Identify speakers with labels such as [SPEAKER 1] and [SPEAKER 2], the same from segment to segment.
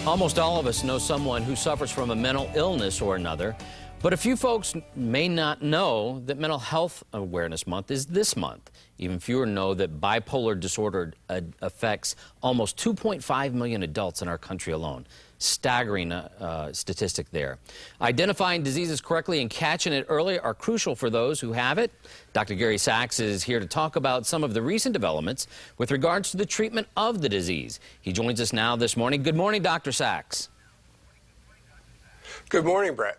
[SPEAKER 1] Almost all of us know someone who suffers from a mental illness or another, but a few folks may not know that Mental Health Awareness Month is this month. Even fewer know that bipolar disorder affects almost 2.5 million adults in our country alone. Staggering statistic there. Identifying diseases correctly and catching it early are crucial for those who have it. Dr. Gary Sachs is here to talk about some of the recent developments with regards to the treatment of the disease. He joins us now this morning. Good morning, Dr. Sachs.
[SPEAKER 2] Good morning, Brett.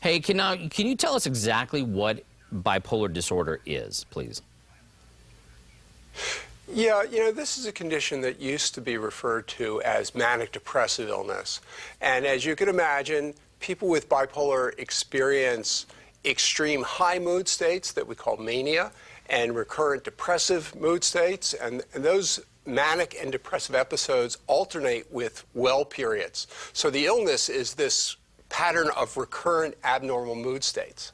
[SPEAKER 1] Hey, can you tell us exactly what bipolar disorder is, please?
[SPEAKER 2] Yeah, this is a condition that used to be referred to as manic depressive illness. And as you can imagine, people with bipolar experience extreme high mood states that we call mania and recurrent depressive mood states. And those manic and depressive episodes alternate with well periods. So the illness is this pattern of recurrent abnormal mood states.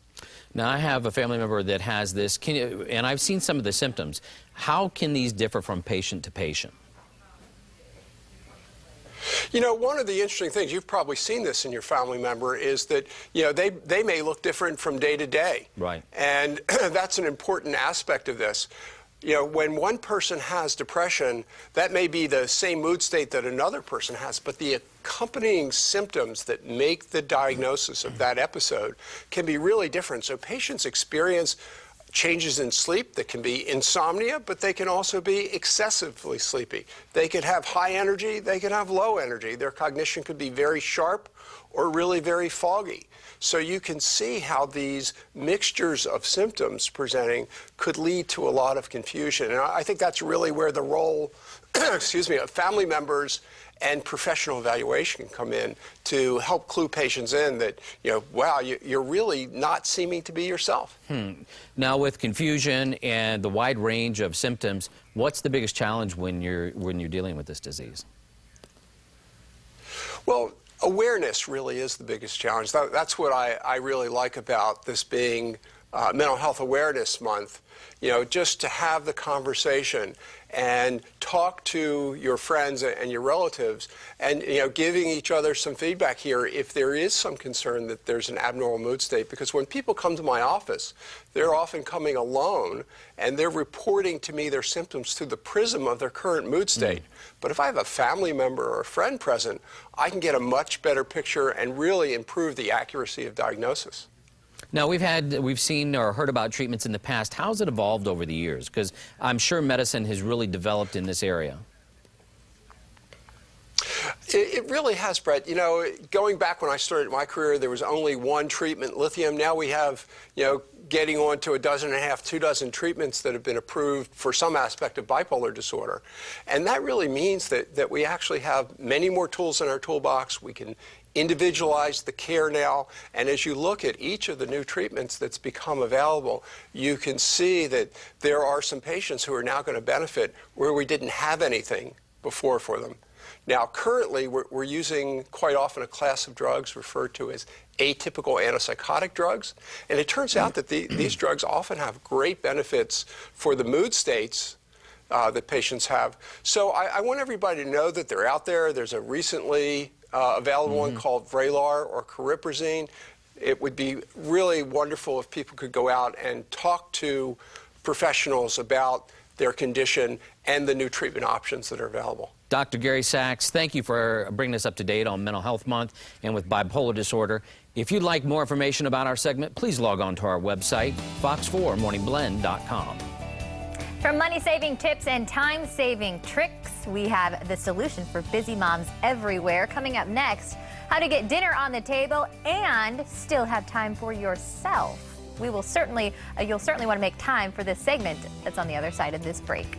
[SPEAKER 1] Now, I have a family member that has this, and I've seen some of the symptoms. How can these differ from patient to patient?
[SPEAKER 2] One of the interesting things, you've probably seen this in your family member, is that, they may look different from day to day.
[SPEAKER 1] Right.
[SPEAKER 2] And that's an important aspect of this. When one person has depression, that may be the same mood state that another person has, but the accompanying symptoms that make the diagnosis of that episode can be really different. So patients experience changes in sleep that can be insomnia, but they can also be excessively sleepy. They could have high energy, they could have low energy. Their cognition could be very sharp or really very foggy. So you can see how these mixtures of symptoms presenting could lead to a lot of confusion. And I think that's really where the role, of family members and professional evaluation can come in to help clue patients in that, wow, you're really not seeming to be yourself.
[SPEAKER 1] Now, with confusion and the wide range of symptoms, what's the biggest challenge when you're dealing with this disease?
[SPEAKER 2] Well, awareness really is the biggest challenge. That's what I really like about this being Mental Health Awareness Month. Just to have the conversation and talk to your friends and your relatives and, giving each other some feedback here if there is some concern that there's an abnormal mood state. Because when people come to my office, they're often coming alone and they're reporting to me their symptoms through the prism of their current mood state. But if I have a family member or a friend present, I can get a much better picture and really improve the accuracy of diagnosis.
[SPEAKER 1] Now, we've seen or heard about treatments in the past. How's it evolved over the years? Because I'm sure medicine has really developed in this area.
[SPEAKER 2] It really has, Brett. Going back when I started my career, there was only one treatment, lithium. Now we have, getting on to 1.5, 2 dozen treatments that have been approved for some aspect of bipolar disorder. And that really means that we actually have many more tools in our toolbox. We can individualize the care now, and as you look at each of the new treatments that's become available, you can see that there are some patients who are now going to benefit where we didn't have anything before for them. Now, currently, we're using quite often a class of drugs referred to as atypical antipsychotic drugs, and it turns out that these drugs often have great benefits for the mood states that patients have. So I want everybody to know that they're out there. There's a recently available one called Vraylar or cariprazine. It would be really wonderful if people could go out and talk to professionals about their condition and the new treatment options that are available.
[SPEAKER 1] Dr. Gary Sachs, thank you for bringing us up to date on Mental Health Month and with bipolar disorder. If you'd like more information about our segment, please log on to our website, fox4morningblend.com.
[SPEAKER 3] From money-saving tips and time-saving tricks, we have the solution for busy moms everywhere. Coming up next, how to get dinner on the table and still have time for yourself. You'll certainly want to make time for this segment that's on the other side of this break.